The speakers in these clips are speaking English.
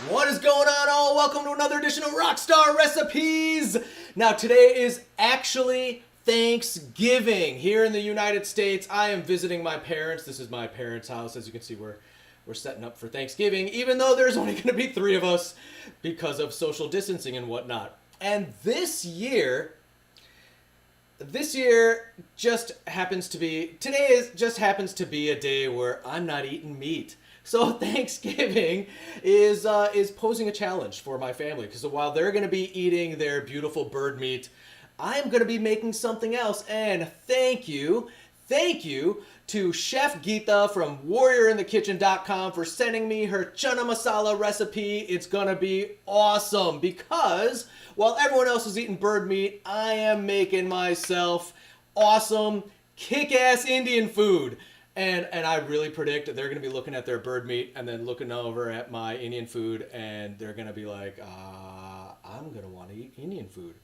What is going on, all? Welcome to another edition of Rockstar Recipes. Now, today is actually Thanksgiving here in the United States. I am visiting my parents. This is my parents' house. As you can see, we're setting up for Thanksgiving, even though there's only going to be three of us because of social distancing and whatnot. And this year just happens to be just happens to be a day where I'm not eating meat. So Thanksgiving is posing a challenge for my family because while they're going to be eating their beautiful bird meat, I'm going to be making something else. And thank you to Chef Geeta from WarriorInTheKitchen.com for sending me her Chana Masala recipe. It's going to be awesome because while everyone else is eating bird meat, I am making myself awesome, kick-ass Indian food. And I really predict they're going to be looking at their bird meat and then looking over at my Indian food, and they're going to be like, I'm going to want to eat Indian food.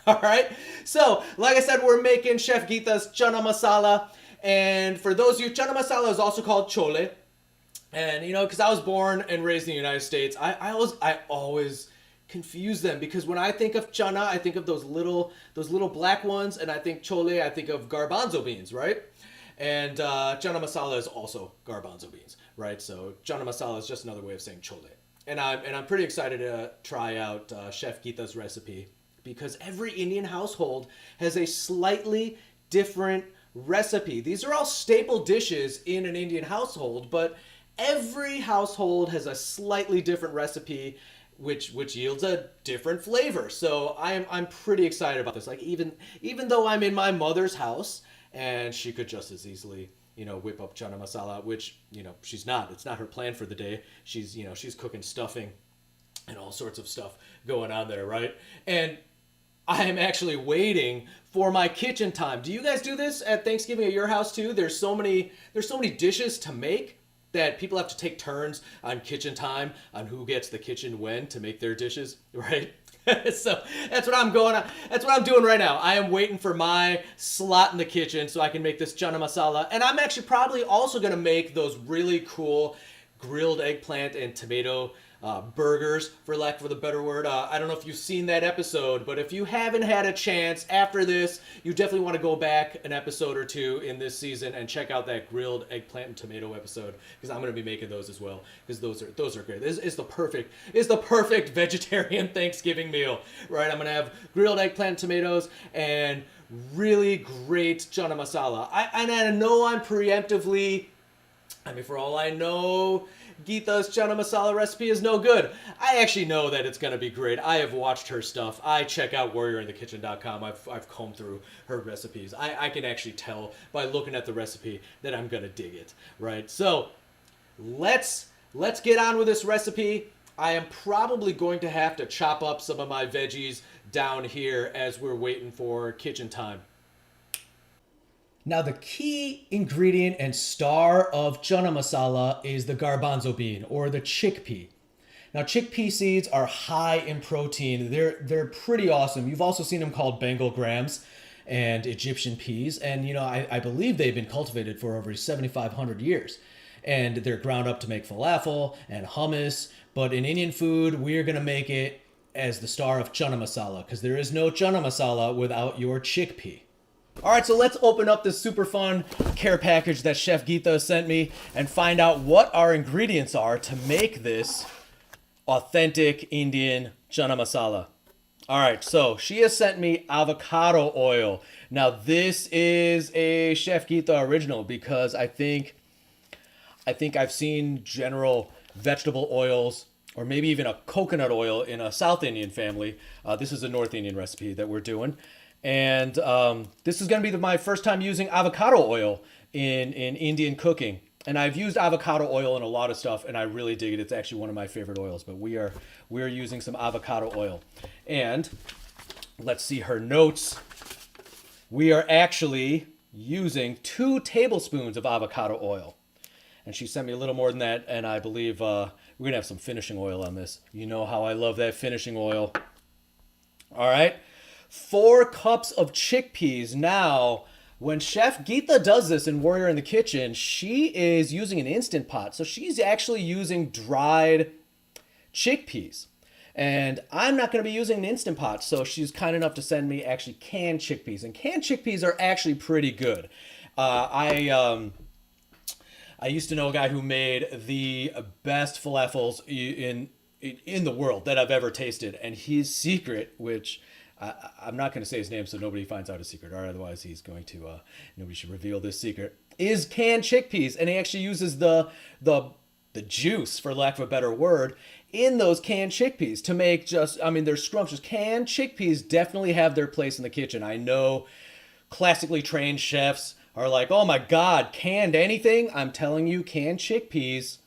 All right? So, like I said, we're making Chef Geeta's Chana Masala. And for those of you, Chana Masala is also called Chole. And, because I was born and raised in the United States, I always confuse them because when I think of chana, I think of those little black ones, and I think chole, I think of garbanzo beans, right? And chana masala is also garbanzo beans, right? So chana masala is just another way of saying chole. And I'm pretty excited to try out Chef Geeta's recipe because every Indian household has a slightly different recipe. These are all staple dishes in an Indian household, but every household has a slightly different recipe which yields a different flavor. So I'm pretty excited about this. Like even though I'm in my mother's house and she could just as easily, whip up chana masala, which, she's not. It's not her plan for the day. She's cooking stuffing and all sorts of stuff going on there, right? And I am actually waiting for my kitchen time. Do you guys do this at Thanksgiving at your house too? There's so many dishes to make that people have to take turns on kitchen time on who gets the kitchen when to make their dishes, right? So that's what I'm going on. That's what I'm doing right now. I am waiting for my slot in the kitchen so I can make this chana masala. And I'm actually probably also going to make those really cool grilled eggplant and tomato burgers, for lack of a better word. I don't know if you've seen that episode, but if you haven't had a chance after this, you definitely want to go back an episode or two in this season and check out that grilled eggplant and tomato episode because I'm going to be making those as well because those are great. This is the perfect vegetarian Thanksgiving meal, right? I'm going to have grilled eggplant, tomatoes, and really great chana masala. I know I'm preemptively. For all I know, Geeta's chana masala recipe is no good. I actually know that it's going to be great. I have watched her stuff. I check out WarriorInTheKitchen.com. I've combed through her recipes. I can actually tell by looking at the recipe that I'm going to dig it, right? So let's get on with this recipe. I am probably going to have to chop up some of my veggies down here as we're waiting for kitchen time. Now, the key ingredient and star of chana masala is the garbanzo bean or the chickpea. Now, chickpea seeds are high in protein. They're pretty awesome. You've also seen them called Bengal grams and Egyptian peas. And, I believe they've been cultivated for over 7,500 years. And they're ground up to make falafel and hummus. But in Indian food, we're going to make it as the star of chana masala because there is no chana masala without your chickpea. All right, so let's open up this super fun care package that Chef Geeta sent me and find out what our ingredients are to make this authentic Indian chana masala. All right, so she has sent me avocado oil. Now, this is a Chef Geeta original because I think I've seen general vegetable oils or maybe even a coconut oil in a South Indian family. This is a North Indian recipe that we're doing. And this is going to be my first time using avocado oil in Indian cooking. And I've used avocado oil in a lot of stuff, and I really dig it. It's actually one of my favorite oils. But we are using some avocado oil. And let's see her notes. We are actually using 2 tablespoons of avocado oil. And she sent me a little more than that, and I believe we're going to have some finishing oil on this. You know how I love that finishing oil. All right. 4 cups of chickpeas. Now, when Chef Geeta does this in Warrior in the Kitchen, she is using an Instant Pot. So she's actually using dried chickpeas. And I'm not going to be using an Instant Pot, so she's kind enough to send me actually canned chickpeas. And canned chickpeas are actually pretty good. I used to know a guy who made the best falafels in the world that I've ever tasted, and his secret, which I'm not going to say his name so nobody finds out his secret, or otherwise he's going to nobody should reveal this secret, is canned chickpeas, and he actually uses the juice, for lack of a better word, in those canned chickpeas to make they're scrumptious. Canned chickpeas definitely have their place in the kitchen. I know classically trained chefs are like, oh my God, canned anything? I'm telling you, canned chickpeas,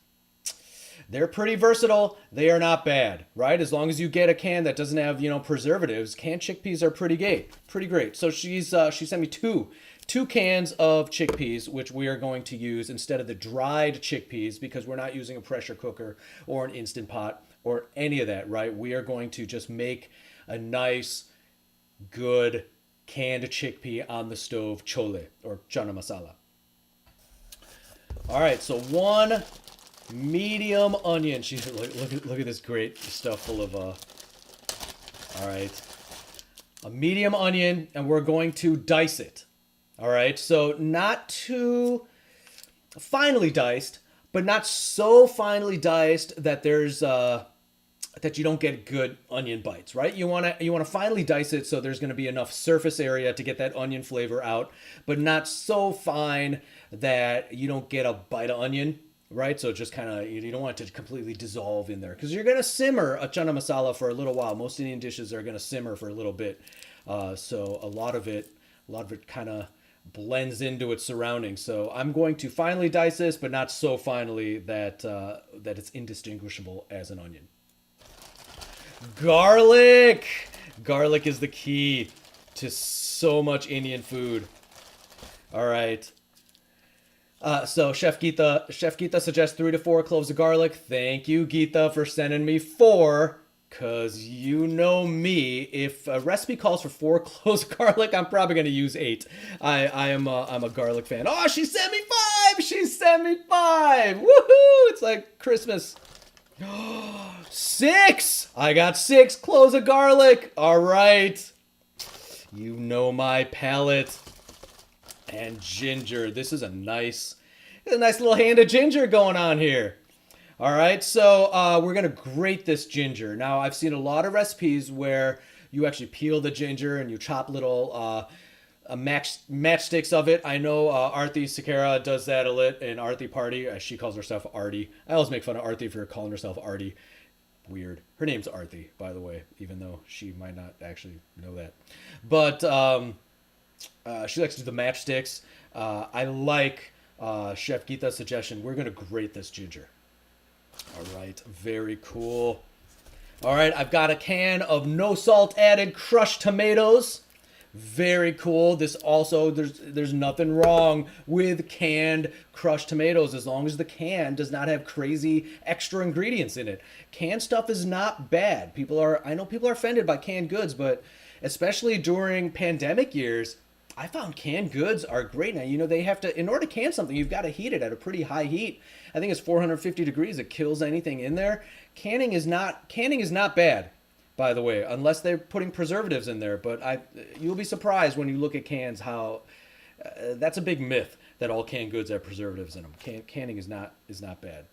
they're pretty versatile. They are not bad, right? As long as you get a can that doesn't have, preservatives, canned chickpeas are pretty great. Pretty great. So she sent me two cans of chickpeas, which we are going to use instead of the dried chickpeas because we're not using a pressure cooker or an Instant Pot or any of that, right? We are going to just make a nice, good canned chickpea on the stove chole or chana masala. All right, so one medium onion. Look at this great stuff full of all right, a medium onion, and we're going to dice it. All right, so not too finely diced, but not so finely diced that there's that you don't get good onion bites, right? You want to finely dice it so there's going to be enough surface area to get that onion flavor out, but not so fine that you don't get a bite of onion, right? So just kind of, you don't want it to completely dissolve in there because you're going to simmer a chana masala for a little while. Most Indian dishes are going to simmer for a little bit. So a lot of it kind of blends into its surroundings. So I'm going to finely dice this, but not so finely that that it's indistinguishable as an onion. Garlic! Garlic is the key to so much Indian food. All right. So Chef Geeta suggests 3 to 4 cloves of garlic. Thank you, Geeta, for sending me 4. Cause you know me, if a recipe calls for 4 cloves of garlic, I'm probably gonna use 8. I'm a garlic fan. Oh, she sent me 5! She sent me 5! Woohoo! It's like Christmas. 6! I got 6 cloves of garlic. All right. You know my palate. And ginger. This is a nice little hand of ginger going on here. All right, so we're going to grate this ginger. Now, I've seen a lot of recipes where you actually peel the ginger and you chop little matchsticks of it. I know Arthi Sakara does that a lit in Arthi Party. She calls herself Artie. I always make fun of Arthi for calling herself Artie. Weird. Her name's Arthi, by the way, even though she might not actually know that. But she likes to do the matchsticks. I like Chef Geeta's suggestion. We're going to grate this ginger. All right, very cool. All right, I've got a can of no salt added crushed tomatoes. Very cool. This also, there's nothing wrong with canned crushed tomatoes as long as the can does not have crazy extra ingredients in it. Canned stuff is not bad. I know people are offended by canned goods, but especially during pandemic years, I found canned goods are great. Now, they have to, in order to can something, you've got to heat it at a pretty high heat. I think it's 450 degrees. It kills anything in there. Canning is not bad, by the way, unless they're putting preservatives in there. But you'll be surprised when you look at cans how that's a big myth that all canned goods have preservatives in them. Canning is not bad.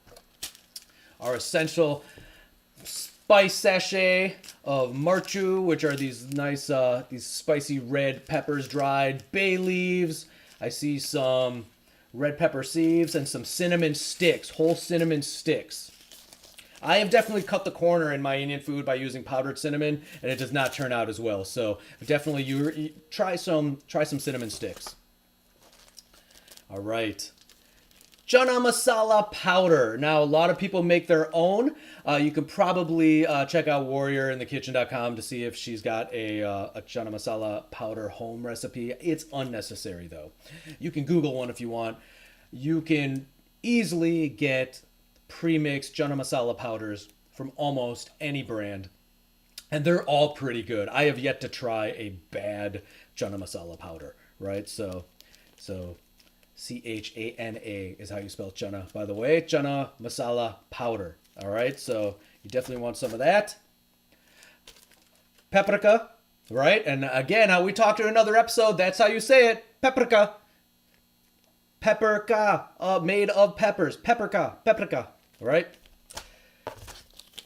Our essential spice sachet of marchu, which are these nice, these spicy red peppers dried, bay leaves. I see some red pepper seeds and some cinnamon sticks, whole cinnamon sticks. I have definitely cut the corner in my Indian food by using powdered cinnamon, and it does not turn out as well. So definitely you try some cinnamon sticks. All right. Chana masala powder. Now, a lot of people make their own. You can probably check out warriorinthekitchen.com to see if she's got a chana masala powder home recipe. It's unnecessary, though. You can Google one if you want. You can easily get pre-mixed chana masala powders from almost any brand, and they're all pretty good. I have yet to try a bad chana masala powder, right? So Chana is how you spell chana, by the way. Chana masala powder. All right, so you definitely want some of that. Paprika, right? And again, how we talked in another episode, that's how you say it. Paprika. Paprika, made of peppers. Paprika, paprika, all right?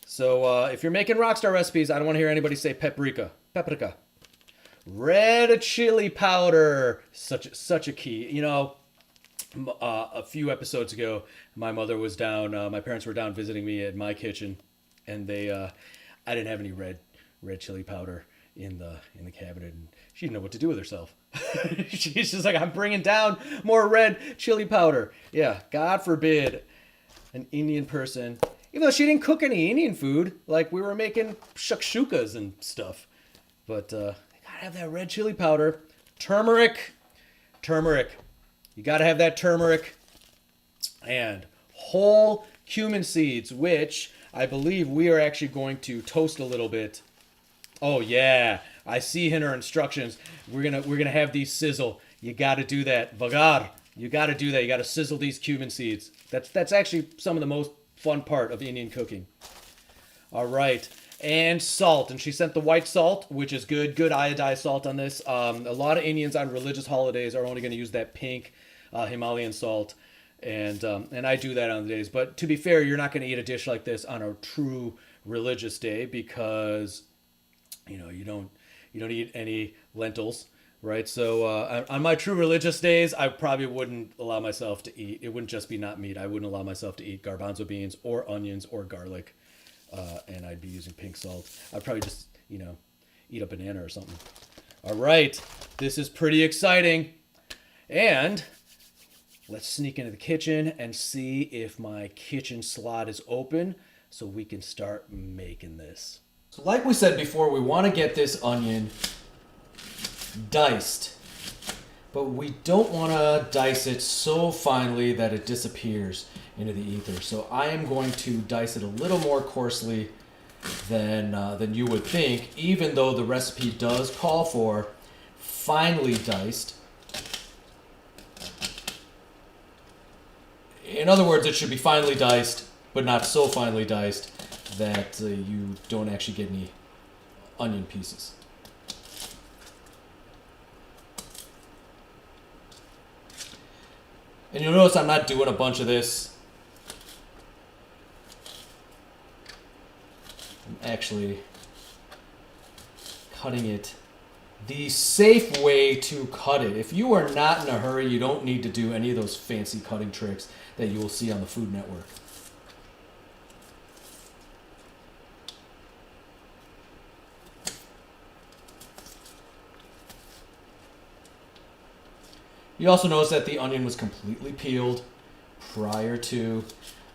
So if you're making Rockstar recipes, I don't want to hear anybody say paprika. Paprika. Red chili powder, such a key. You know, a few episodes ago, my mother was down. My parents were down visiting me at my kitchen, and I didn't have any red chili powder in the cabinet, and she didn't know what to do with herself. She's just like, I'm bringing down more red chili powder. Yeah, God forbid an Indian person, even though she didn't cook any Indian food, like we were making shakshukas and stuff, but have that red chili powder. Turmeric. You gotta have that turmeric. And whole cumin seeds, which I believe we are actually going to toast a little bit. Oh yeah, I see in our instructions. We're gonna have these sizzle. You gotta do that. Vagar. You gotta do that. You gotta sizzle these cumin seeds. That's actually some of the most fun part of Indian cooking. All right. And salt, and she sent the white salt, which is good iodized salt on this. A lot of Indians on religious holidays are only going to use that pink Himalayan salt, and I do that on the days. But to be fair, you're not going to eat a dish like this on a true religious day because you don't eat any lentils, right? So on my true religious days, I probably wouldn't allow myself to eat. It wouldn't just be not meat. I wouldn't allow myself to eat garbanzo beans or onions or garlic. And I'd be using pink salt. I'd probably just, eat a banana or something. All right, this is pretty exciting. And let's sneak into the kitchen and see if my kitchen slot is open so we can start making this. So like we said before, we want to get this onion diced. But we don't want to dice it so finely that it disappears into the ether. So I am going to dice it a little more coarsely than you would think, even though the recipe does call for finely diced. In other words, it should be finely diced, but not so finely diced that you don't actually get any onion pieces. And you'll notice I'm not doing a bunch of this. I'm actually cutting it the safe way to cut it. If you are not in a hurry, you don't need to do any of those fancy cutting tricks that you will see on the Food Network. You also notice that the onion was completely peeled prior to.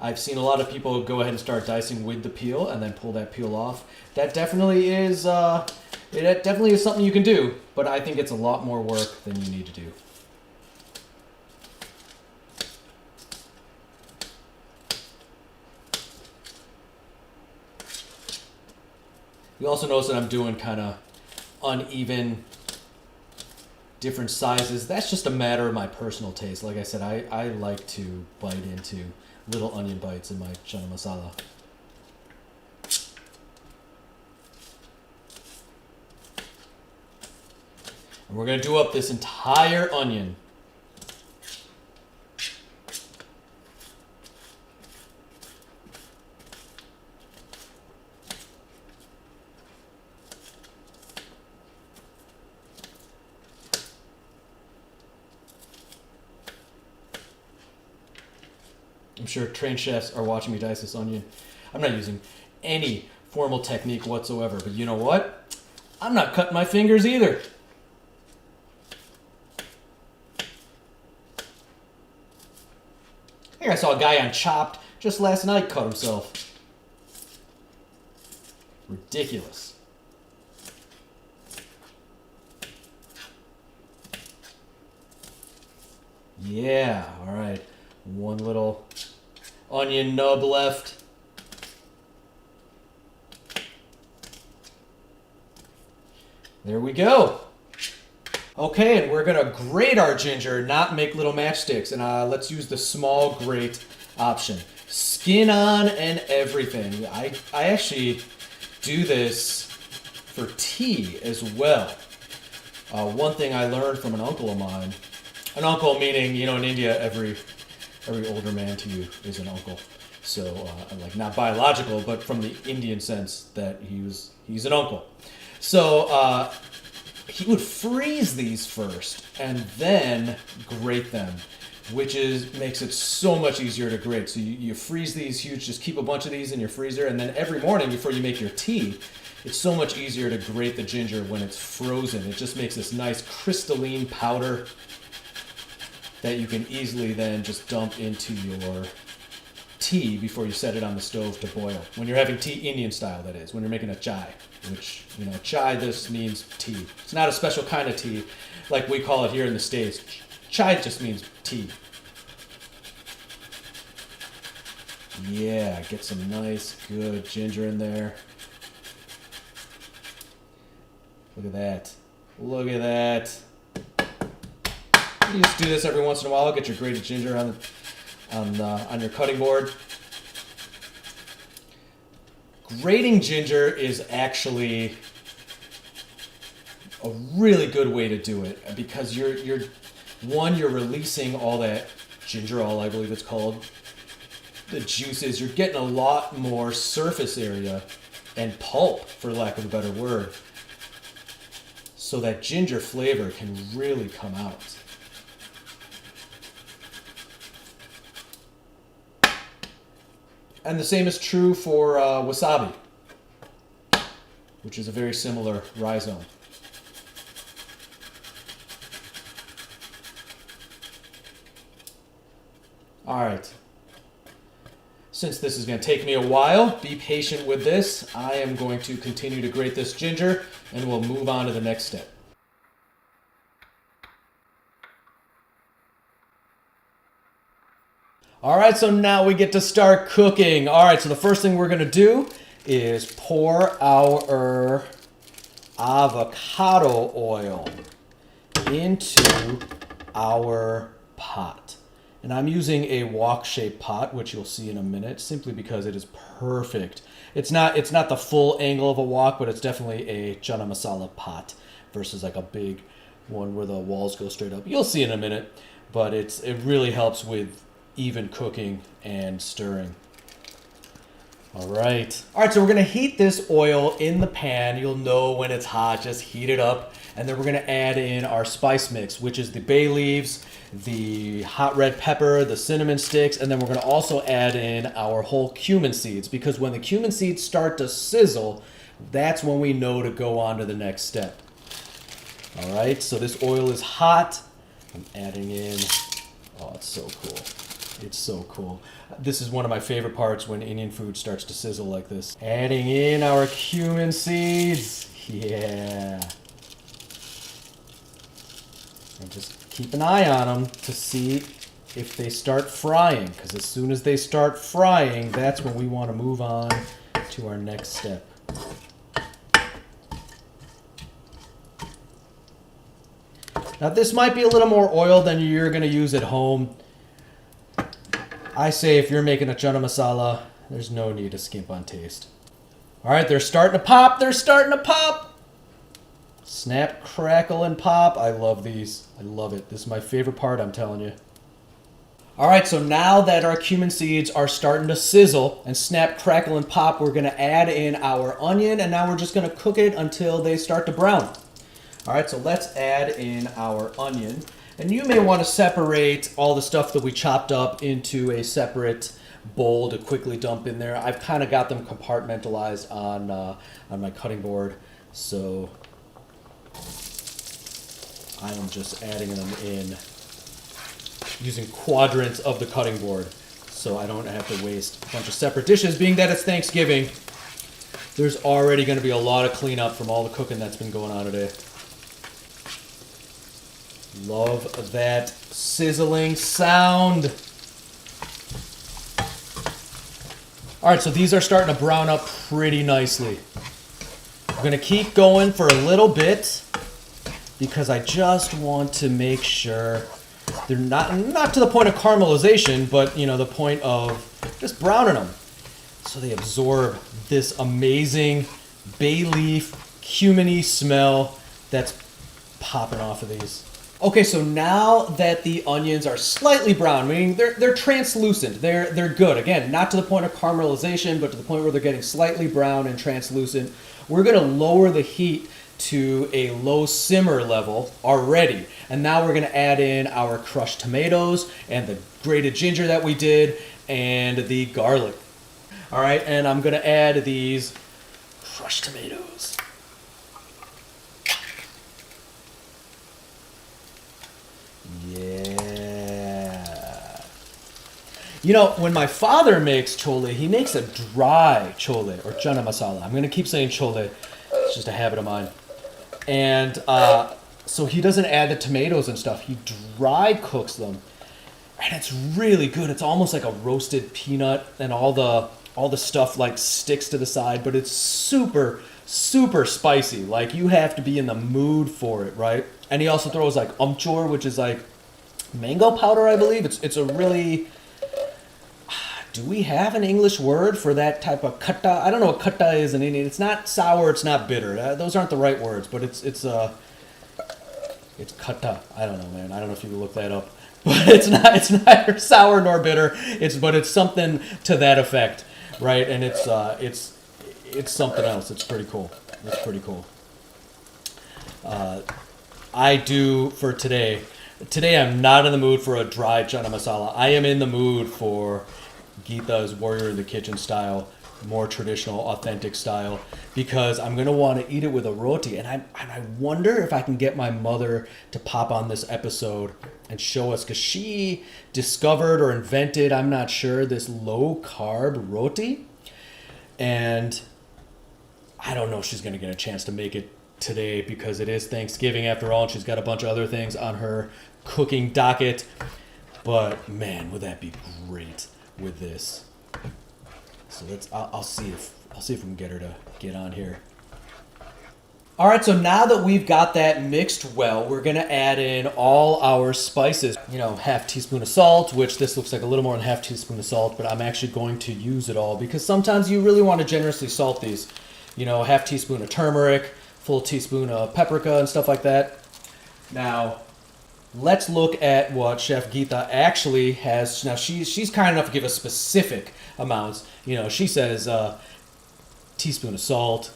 I've seen a lot of people go ahead and start dicing with the peel and then pull that peel off. That definitely is something you can do, but I think it's a lot more work than you need to do. You also notice that I'm doing kind of uneven, different sizes. That's just a matter of my personal taste. Like I said, I like to bite into little onion bites in my Chana Masala. And we're going to do up this entire onion. I'm sure trained chefs are watching me dice this onion. I'm not using any formal technique whatsoever, but you know what? I'm not cutting my fingers either. I think I saw a guy on Chopped just last night cut himself. Ridiculous. Yeah, all right. One little onion nub left. There we go. Okay, and we're gonna grate our ginger, not make little matchsticks. And let's use the small grate option. skin on and everything. I actually do this for tea as well. One thing I learned from an uncle of mine, an uncle meaning, in India, every older man to you is an uncle. So, like not biological, but from the Indian sense that he's an uncle. So, he would freeze these first and then grate them, which makes it so much easier to grate. So you freeze these huge, just keep a bunch of these in your freezer, and then every morning before you make your tea, it's so much easier to grate the ginger when it's frozen. It just makes this nice crystalline powder that you can easily then just dump into your tea before you set it on the stove to boil. When you're having tea, Indian style that is, when you're making a chai, which, chai, this means tea. It's not a special kind of tea like we call it here in the States. Chai just means tea. Yeah, get some nice, good ginger in there. Look at that. Look at that. You just do this every once in a while. Get your grated ginger on your cutting board. Grating ginger is actually a really good way to do it because you're releasing all that gingerol, I believe it's called, the juices. You're getting a lot more surface area and pulp, for lack of a better word, so that ginger flavor can really come out. And the same is true for wasabi, which is a very similar rhizome. All right. Since this is going to take me a while, be patient with this. I am going to continue to grate this ginger, and we'll move on to the next step. All right, so now we get to start cooking. All right, so the first thing we're going to do is pour our avocado oil into our pot. And I'm using a wok-shaped pot, which you'll see in a minute, simply because it is perfect. It's not the full angle of a wok, but it's definitely a Chana Masala pot versus like a big one where the walls go straight up. You'll see in a minute, but it really helps with even cooking and stirring. All right, so we're gonna heat this oil in the pan. You'll know when it's hot, just heat it up. And then we're gonna add in our spice mix, which is the bay leaves, the hot red pepper, the cinnamon sticks, and then we're gonna also add in our whole cumin seeds, because when the cumin seeds start to sizzle, that's when we know to go on to the next step. All right, so this oil is hot. I'm adding in, oh, it's so cool. It's so cool. This is one of my favorite parts when Indian food starts to sizzle like this. Adding in our cumin seeds. Yeah. And just keep an eye on them to see if they start frying, because as soon as they start frying, that's when we want to move on to our next step. Now this might be a little more oil than you're going to use at home. I say if you're making a chana masala, there's no need to skimp on taste. All right, they're starting to pop. They're starting to pop. Snap, crackle, and pop. I love these. I love it. This is my favorite part, I'm telling you. All right, so now that our cumin seeds are starting to sizzle and snap, crackle, and pop, we're going to add in our onion, and now we're just going to cook it until they start to brown. All right, so let's add in our onion. And you may want to separate all the stuff that we chopped up into a separate bowl to quickly dump in there. I've kind of got them compartmentalized on my cutting board, so I am just adding them in using quadrants of the cutting board, so I don't have to waste a bunch of separate dishes. Being that it's Thanksgiving, there's already going to be a lot of cleanup from all the cooking that's been going on today. Love that sizzling sound. All right, so these are starting to brown up pretty nicely. I'm going to keep going for a little bit because I just want to make sure they're not to the point of caramelization, but the point of just browning them so they absorb this amazing bay leaf, cumin-y smell that's popping off of these. Okay, so now that the onions are slightly brown, meaning they're translucent, they're good. Again, not to the point of caramelization, but to the point where they're getting slightly brown and translucent. We're gonna lower the heat to a low simmer level already. And now we're gonna add in our crushed tomatoes and the grated ginger that we did and the garlic. All right, and I'm gonna add these crushed tomatoes. Yeah. You know, when my father makes chole, he makes a dry chole or chana masala. I'm going to keep saying chole. It's just a habit of mine. And so he doesn't add the tomatoes and stuff. He dry cooks them. And it's really good. It's almost like a roasted peanut, and all the stuff like sticks to the side, but it's super, super spicy. Like, you have to be in the mood for it, right? And he also throws like umchor, which is like mango powder, I believe. It's a really... Do we have an English word for that type of khatta? I don't know what khatta is in Indian. It's not sour, it's not bitter. Those aren't the right words, but it's khatta. I don't know, man. I don't know if you can look that up. But it's neither sour nor bitter. But it's something to that effect, right? And it's something else. It's pretty cool. It's pretty cool. I do for today. Today I'm not in the mood for a dry chana masala. I am in the mood for Geeta's Warrior in the Kitchen style, more traditional, authentic style, because I'm going to want to eat it with a roti. And I wonder if I can get my mother to pop on this episode and show us, because she discovered or invented, I'm not sure, this low-carb roti. And I don't know if she's going to get a chance to make it today because it is Thanksgiving after all, and she's got a bunch of other things on her cooking docket. But man, would that be great with this. So I'll see if we can get her to get on here. All right, so now that we've got that mixed well, we're gonna add in all our spices. You know, half teaspoon of salt, which this looks like a little more than half teaspoon of salt, but I'm actually going to use it all because sometimes you really want to generously salt these. You know, half teaspoon of turmeric, full teaspoon of paprika and stuff like that. Now, let's look at what Chef Geeta actually has. Now, she's kind enough to give us specific amounts. You know, she says teaspoon of salt,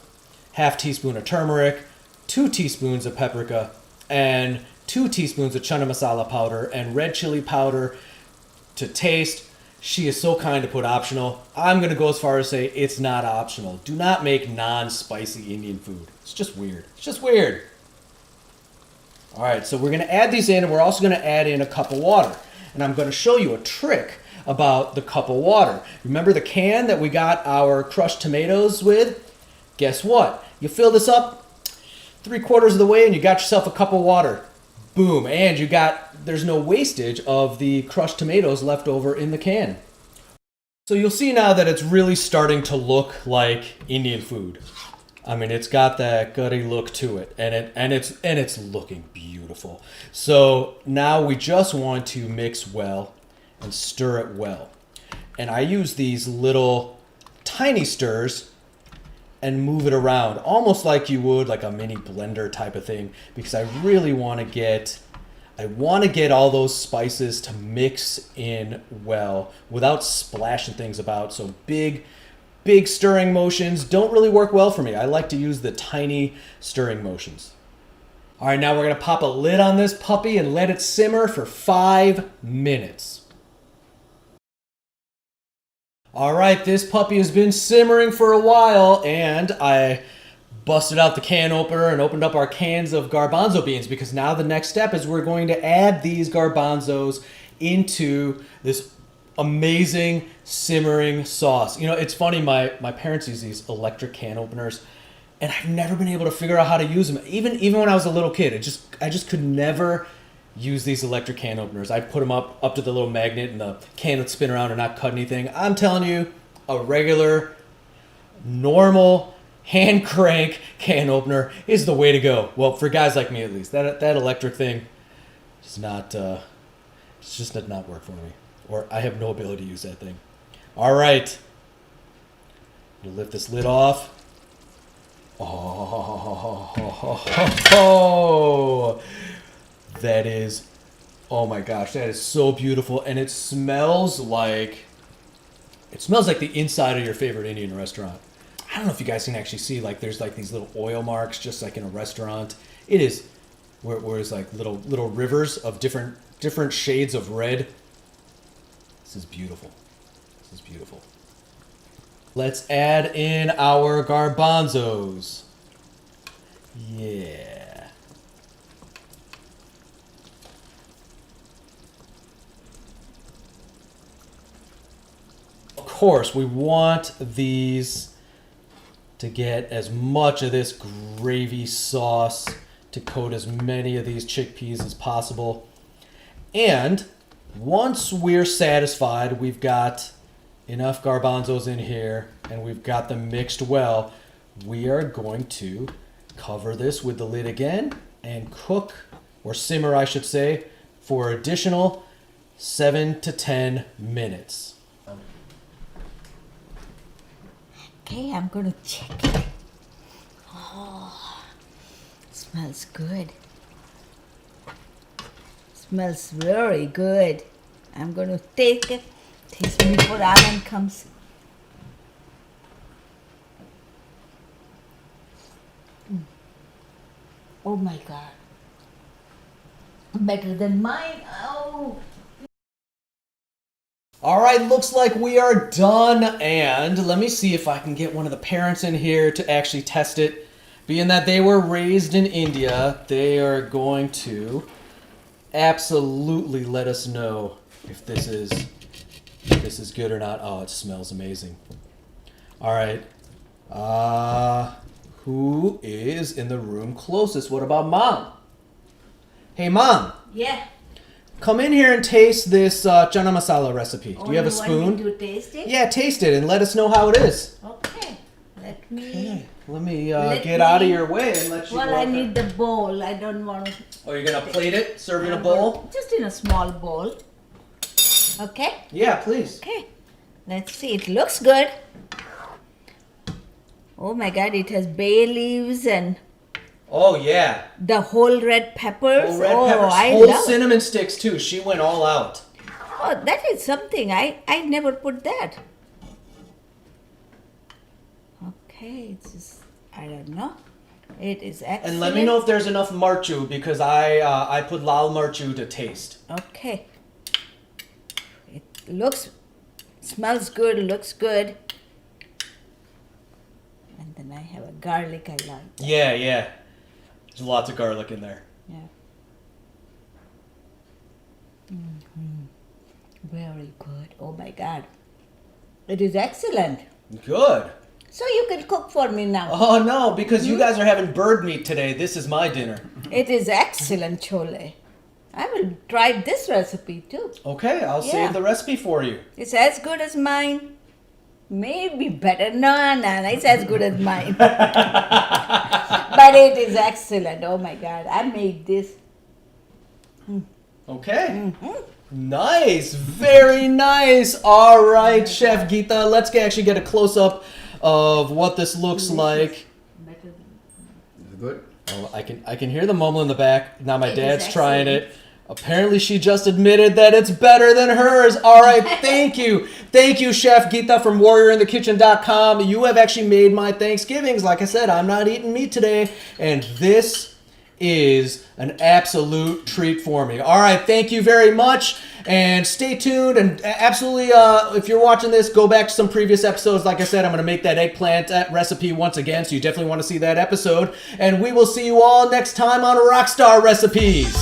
half teaspoon of turmeric, 2 teaspoons of paprika, and 2 teaspoons of chana masala powder and red chili powder to taste. She is so kind to put optional. I'm going to go as far as say it's not optional. Do not make non-spicy Indian food. It's just weird. It's just weird. All right, so we're going to add these in, and we're also going to add in a cup of water. And I'm going to show you a trick about the cup of water. Remember the can that we got our crushed tomatoes with? Guess what? You fill this up 3/4 of the way, and you got yourself a cup of water. Boom, and there's no wastage of the crushed tomatoes left over in the can. So you'll see now that it's really starting to look like Indian food. I mean, it's got that gutty look to it, and it's looking beautiful. So now we just want to mix well and stir it well. And I use these little tiny stirs and move it around, almost like you would like a mini blender type of thing, because I really want to get all those spices to mix in well without splashing things about. So big stirring motions don't really work well for me. I like to use the tiny stirring motions. All right, now we're going to pop a lid on this puppy and let it simmer for 5 minutes. All right, this puppy has been simmering for a while, and I busted out the can opener and opened up our cans of garbanzo beans, because now the next step is we're going to add these garbanzos into this amazing simmering sauce. You know, it's funny, my parents use these electric can openers, and I've never been able to figure out how to use them. Even when I was a little kid, I just could never use these electric can openers. I'd put them up to the little magnet, and the can would spin around and not cut anything. I'm telling you, a regular, normal, hand crank can opener is the way to go. Well, for guys like me at least. That electric thing does not, it's just did not work for me. Or I have no ability to use that thing. All right. You lift this lid off. Oh, that is, oh my gosh, that is so beautiful. And it smells like the inside of your favorite Indian restaurant. I don't know if you guys can actually see, like there's like these little oil marks just like in a restaurant. It is, where it's like little rivers of different shades of red. This is beautiful. This is beautiful. Let's add in our garbanzos. Yeah. Of course, we want these to get as much of this gravy sauce to coat as many of these chickpeas as possible. And once we're satisfied, we've got enough garbanzos in here and we've got them mixed well, we are going to cover this with the lid again and cook, or simmer I should say, for additional 7 to 10 minutes. Okay, I'm gonna check it. Oh, smells good. Smells very good. I'm gonna take it. Taste before Alan comes. Oh my God. Better than mine. Oh. All right, looks like we are done. And let me see if I can get one of the parents in here to actually test it. Being that they were raised in India, they are going to absolutely let us know if this is good or not. Oh, it smells amazing. All right. Who is in the room closest? What about Mom? Hey, Mom. Yeah. Come in here and taste this Chana Masala recipe. Do you have a spoon? Want me to taste it? Yeah, taste it and let us know how it is. Okay. Let me. Okay. Let me get out of your way and let you Well, go. I need the bowl. I don't want to. Oh, you're going to plate it? Serve it in a bowl? Just in a small bowl. Okay? Yeah, please. Okay. Let's see. It looks good. Oh my God, it has bay leaves and Oh, yeah. the whole red peppers. Whole red peppers. I Whole love cinnamon sticks, too. She went all out. Oh, that is something. I never put that. Okay, it's just, I don't know. It is excellent. And let me know if there's enough marchu because I put lal marchu to taste. Okay. It smells good, looks good. And then I have a garlic I like. Yeah. There's lots of garlic in there. Yeah. Very good. Oh my God. It is excellent. Good. So you can cook for me now. Oh, no, because you guys are having bird meat today. This is my dinner. It is excellent, Chole. I will try this recipe too. Okay, I'll save the recipe for you. It's as good as mine. Maybe better. No, it's as good as mine. But it is excellent. Oh my God. I made this. Okay. Nice. Very nice. All right, Chef Geeta. Let's actually get a close-up of what this looks like. Better than Is it good? Oh, I can hear the mumble in the back. Now my It is dad's trying excellent. it. Apparently she just admitted that it's better than hers. All right, thank you. Thank you, Chef Geeta from warriorinthekitchen.com. You have actually made my Thanksgivings. Like I said, I'm not eating meat today, and this is an absolute treat for me. All right, thank you very much, and stay tuned, and absolutely, if you're watching this, go back to some previous episodes. Like I said, I'm going to make that eggplant recipe once again, so you definitely want to see that episode, and we will see you all next time on Rockstar Recipes.